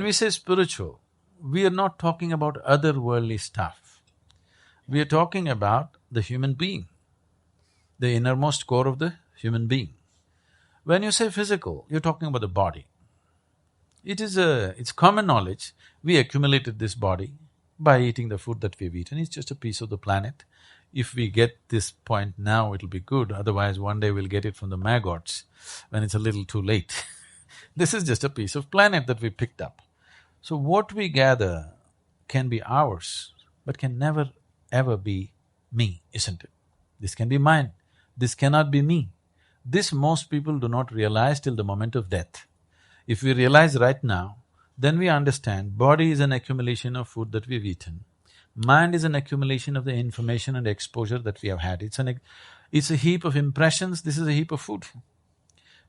we say spiritual, we are not talking about otherworldly stuff. We are talking about the human being, the innermost core of the human being. When you say physical, you're talking about the body. It's common knowledge, we accumulated this body by eating the food that we've eaten, it's just a piece of the planet. If we get this point now, it'll be good, otherwise one day we'll get it from the maggots when it's a little too late. This is just a piece of planet that we picked up. So what we gather can be ours, but can never ever be me, isn't it? This can be mine, this cannot be me. This most people do not realize till the moment of death. If we realize right now, then we understand body is an accumulation of food that we've eaten. Mind is an accumulation of the information and exposure that we have had. It's a heap of impressions, this is a heap of food.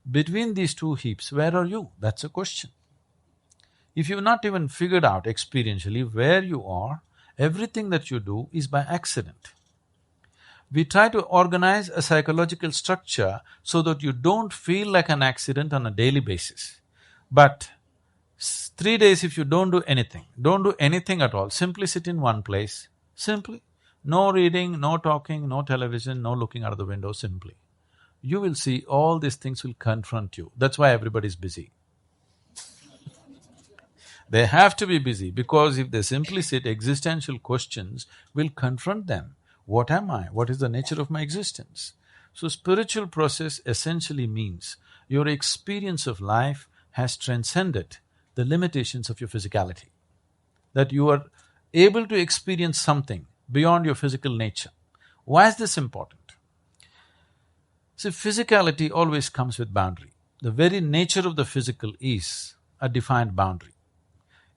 Between these two heaps, where are you? That's a question. If you've not even figured out experientially where you are, everything that you do is by accident. We try to organize a psychological structure so that you don't feel like an accident on a daily basis. But 3 days if you don't do anything at all, simply sit in one place, simply. No reading, no talking, no television, no looking out of the window, simply. You will see all these things will confront you. That's why everybody's busy. They have to be busy because if they simply sit, existential questions will confront them. What am I? What is the nature of my existence? So spiritual process essentially means your experience of life has transcended the limitations of your physicality. That you are able to experience something beyond your physical nature. Why is this important? See, physicality always comes with boundary. The very nature of the physical is a defined boundary.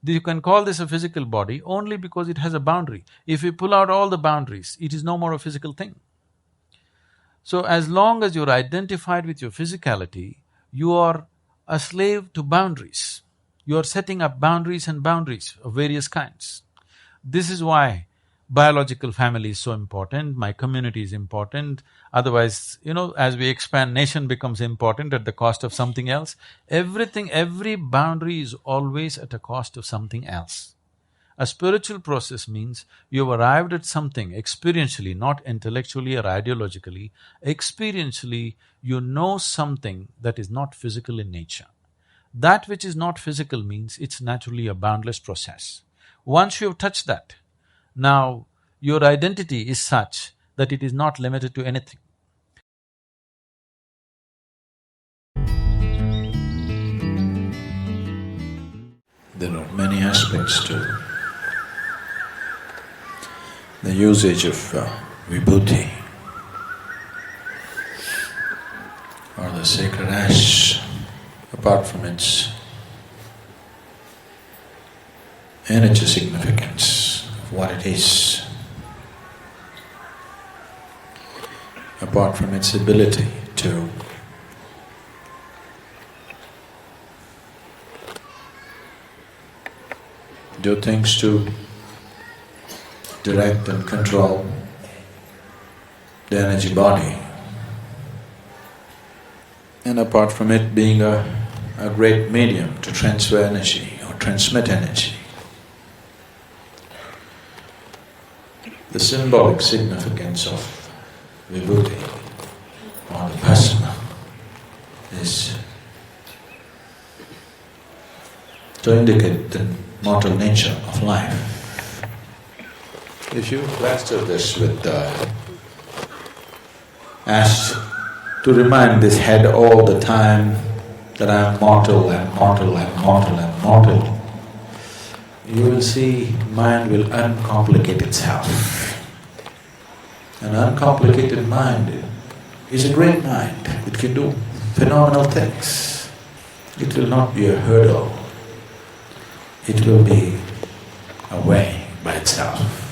You can call this a physical body only because it has a boundary. If you pull out all the boundaries, it is no more a physical thing. So as long as you're identified with your physicality, you are a slave to boundaries. You are setting up boundaries and boundaries of various kinds. This is why biological family is so important, my community is important, otherwise, as we expand, nation becomes important at the cost of something else. Every boundary is always at a cost of something else. A spiritual process means you've arrived at something experientially, not intellectually or ideologically. Experientially, you know something that is not physical in nature. That which is not physical means it's naturally a boundless process. Once you've touched that, now your identity is such that it is not limited to anything. There are many aspects to the usage of vibhuti or the sacred ash, apart from its energy significance of what it is, apart from its ability to do things to direct and control the energy body, and apart from it being a great medium to transfer energy or transmit energy. The symbolic significance of vibhuti or the bhasma is to indicate the mortal nature of life. If you plaster this with ash to remind this head all the time that I'm mortal, I'm mortal, I'm mortal, I'm mortal, you will see mind will uncomplicate itself. An uncomplicated mind is a great mind. It can do phenomenal things. It will not be a hurdle. It will be a way by itself.